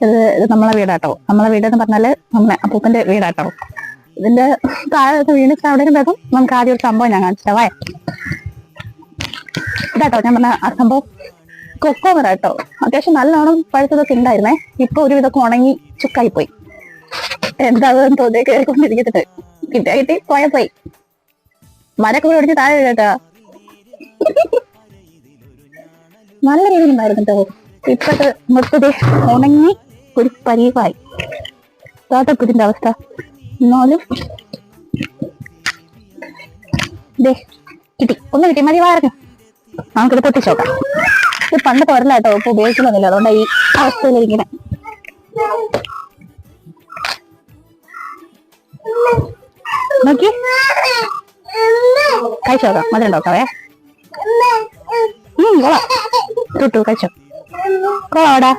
ഇത് നമ്മളെ വീടാട്ടോ. നമ്മളെ വീടെന്ന് പറഞ്ഞാല് നമ്മളെ അപ്പൂപ്പന്റെ വീടാട്ടോ. ഇതിന്റെ താഴെ വീണ് അവിടെ വേഗം നമുക്ക് ആദ്യം ഒരു സംഭവം ഞാൻ കാണിച്ചിട്ടാ. വായ ഇതാട്ടോ ഞാൻ പറഞ്ഞ ആ സംഭവം കൊക്കോ മരാട്ടോ. അത്യാവശ്യം നല്ലോണം പഴുത്തതൊക്കെ ഉണ്ടായിരുന്നേ. ഇപ്പൊ ഒരു വിധമൊക്കെ ഉണങ്ങി ചുക്കായി പോയി. എന്താണെന്ന് തോന്നിയ കേൾക്കൊണ്ടിരിക്കത്തിട്ട് കിട്ടിയാ കിട്ടി, പോയാ പോയി. മരൊക്കെ പിടിച്ച് താഴെ വീഴട്ടാ. നല്ല രീതിയിൽ ഉണ്ടായിരുന്നു കേട്ടോ. ഇപ്പത്തെ മൊത്തത്തിൽ ഉണങ്ങി ഒരു പരിവായി. താത്തപ്പോ ഇതിന്റെ അവസ്ഥ. എന്നാലും കിട്ടി, ഒന്ന് കിട്ടി, മതി പറഞ്ഞു. നമുക്കിത് പൊട്ടിച്ചോക്കാം. ഇത് പണ്ട് തുറലാട്ടോ, ഇപ്പൊ ഉപയോഗിക്കുന്നൊന്നുമില്ല. അതുകൊണ്ട് ഈ അവസ്ഥയിലിരിക്കണേ. നോക്കി കഴിച്ചോക്കാം, മതി ഉണ്ടോക്കാവേ. കൊള്ളാം, കഴിച്ചോ. കൊള്ളാടാ.